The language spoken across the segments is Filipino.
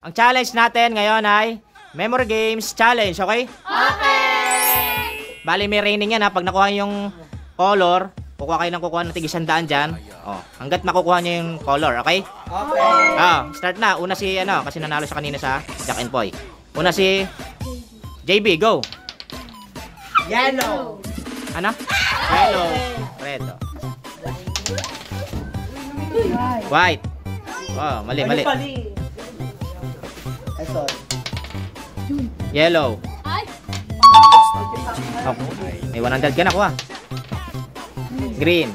Ang challenge natin ngayon ay Memory Games Challenge, okay? Okay! Bali may raining yan ha. Pag nakuha yung color, kukuha kayo ng tig 100 dyan. Oh, hanggat makukuha nyo yung color, okay? Okay! Start na. Una si, kasi nanalo siya kanina sa Jack and Poy. Una si JB, go! Yellow! Ano? Yellow. Red. Oh. White. Oh, mali. Yellow. Oh, may 100 ka na, kuha. Green.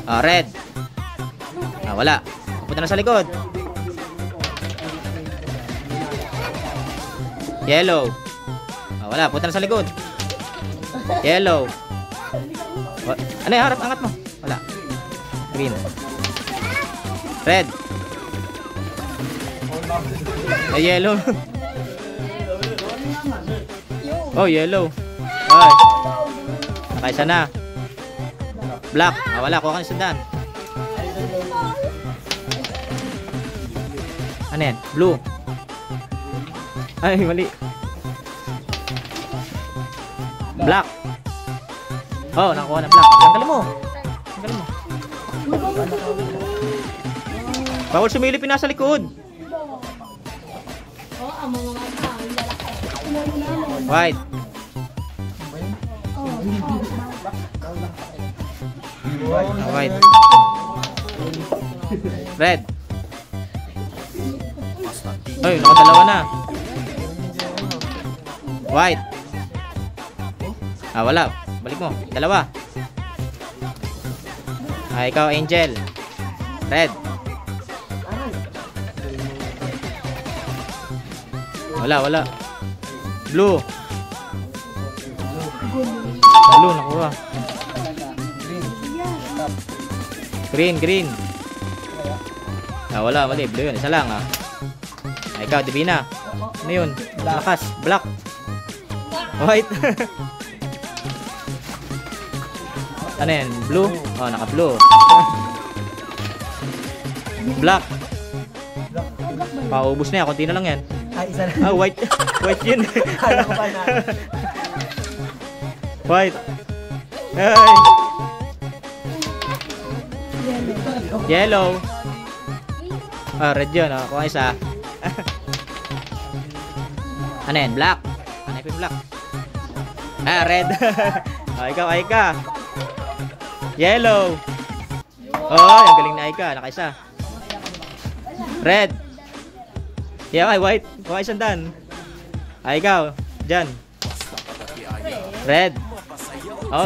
Oh, red. Wala. Punta na sa likod. Yellow. Wala. Punta na sa likod. Yellow. Ano yung harap? Angat mo. Wala. Green. Red. Yellow. Oh, yellow. Ay. Nakaisa na. Black. Wala. Kuha ka ng sundan. Ano yan? Blue. Ay, mali. Black. Oh, nakuha ng black. Tanggalin mo. Bawal sumilip yung nasa likod. White. White. Red. Ay, nakadalawa na. White. Wala. Balik mo. Dalawa. Ikaw, Angel. Red. Wala. Blue. Blue, nakuha. Green. Wala, mali. Blue yun. Isa lang, ikaw, Divina. Ano yun? Lakas. Black. White. Ano yan? Blue? Oh, naka-blue. Black. Paubos na yan. Kunti na lang yan. Isa na. White. White yun. Kala ko pa na. White. Ay. Yellow. Red yun. Kuha isa. Ano yan? Black. Ano yung black? Red. Ikaw, Aika. Yellow. Ang galing na Aika. Nakaisa. Red. White. Kuha isang dan. Ikaw. Diyan. Red.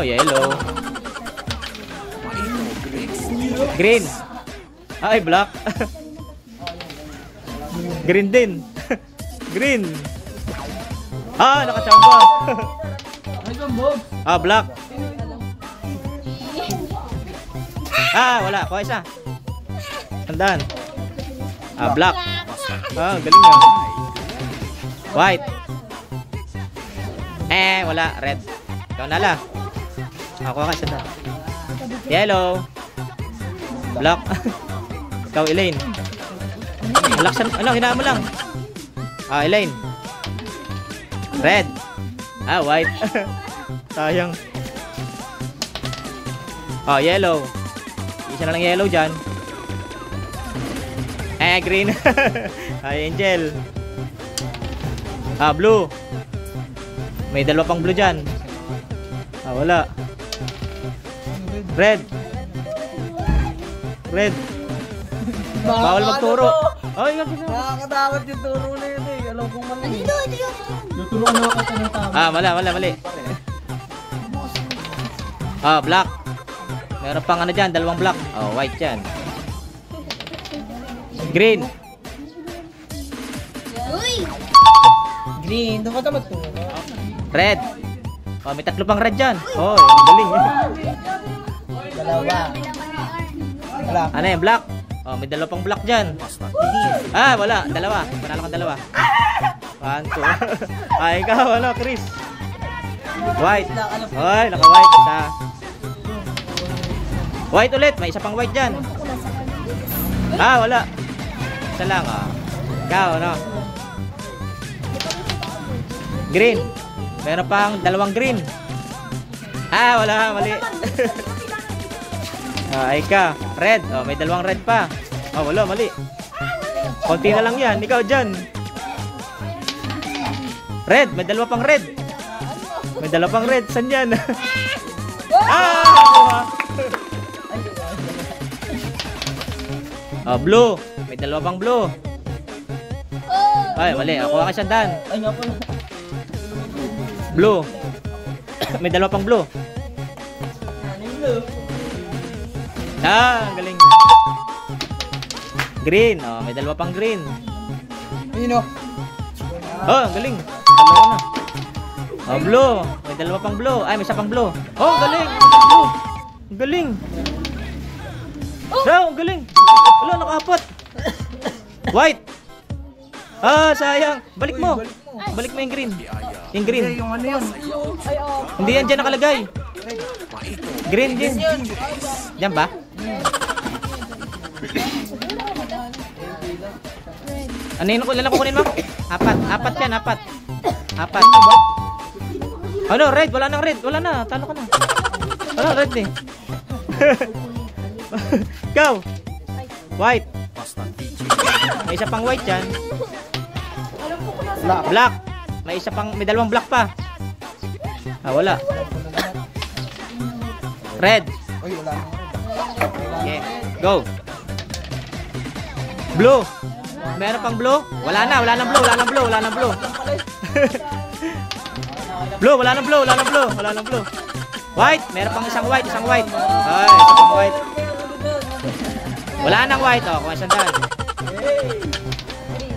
Yellow. Green. Black. Green din. Green. Nakachamba. Black. Wala. Kuha isa. Tandaan. Black. Galing nga. White. Wala. Red. Ikaw nala. Kuha ka isa na. Yellow. Black. Ikaw, Elaine. Alaksan. Hinaan mo lang. Elaine. Red. White. Sayang. Yellow. Isa na lang yellow dyan. Green. Angel. Blue. May dalawa pang blue dyan. Wala. Red. Bawal magturo. Nakakatakot yung turo na yun eh. Alam kong mali. Tuturuan na ako ng tama. Mali. Black. Meron pang dyan, dalawang black. White dyan. Green. Green. Doon ka na magturo. Red. May tatlo pang red dyan. Ang galing. Dalawa. Black. Ano yan? Black. May dalawa pang black dyan. Wala. Dalawa. Panalo kang dalawa. 1, 2. Ikaw, Chris. White. Naka-white. White ulit. May isa pang white dyan. Ah, wala. Isa lang, oh. Ikaw, ano? Green. Meron pang dalawang green. Ah, wala. Mali. Ay ka. Red. Oh, may dalawang red pa. Oh, wala. Mali. Konti na lang yan. Ikaw dyan. Red. May dalawa pang red. May dalawa pang red. San yan? Ah! Oh, blue. May dalawa pang blue. Ay, mali. Ako ka sandan. Ay, nga pala. Blue. May dalawa pang blue. Ah, ang galing. Green. Oh, may dalawa pang green. Ayun o. Oh, ang galing. Dalawa na. Oh, blue. May dalawa pang blue. Ay, may isa pang blue. Oh, ang galing. Blue. Ang galing. Oh, ang galing. Wala, nakaapat. White. Ah, sayang. Balik mo. Balik mo yung green. Yung green. Yung ano yun? Hindi yan dyan nakalagay. Green din. Diyan ba? Ano yun? Ilan na kukunin mo? Apat. Apat yan. Apat. Apat. Ano? Red. Wala nang red. Wala na. Talo ka na. Ano? Red eh. Ikaw. White. May isa pang white yan. Black. May isa pang, may dalawang black pa. Ah, wala. Red. Uy, wala. Okay, go. Blue. Meron pang blue? Wala na, wala nang blue, wala nang blue, wala nang blue. Blue, wala nang blue, wala nang blue, wala nang blue. White, meron pang isang white, isang white. Ay, isa pang white. Wala nang white, oh, kung saan daan.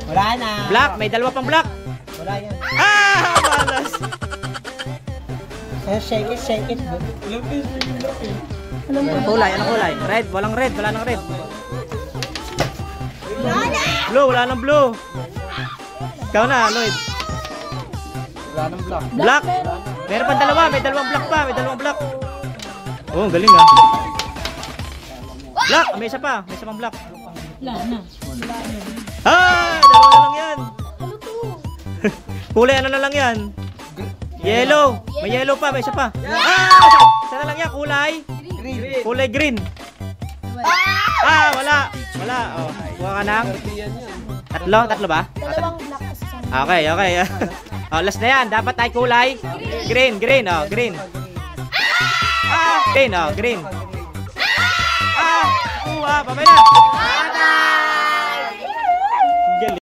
Wala na. Black, may dalawa pang black. Wala yan. Ah, malas. Shake it, shake it. Anong kulay? Anong kulay? Red, walang red, wala nang red. Blue, wala nang blue. Ikaw na, Lloyd. Wala nang black. Black. Meron pang dalawa, may dalawang black pa, may dalawang black. Oh, ang galing ah. Black, may isa pa, may isa pang black. Wala na. Ah, dalawa na lang yan. Kulay ano na lang yan? Yellow. May yellow pa, may isa pa. Ah, isa na lang yan, kulay. Green. Kulay green. Ah, wala. Wala. Oh, kuha ka ng tatlo, tatlo ba? Dalawang black kasi sa Okay, okay. Oh, last na yan. Dapat ay kulay green, green, oh, green. Ah, green, oh, green. Ah, kuha, pabay na.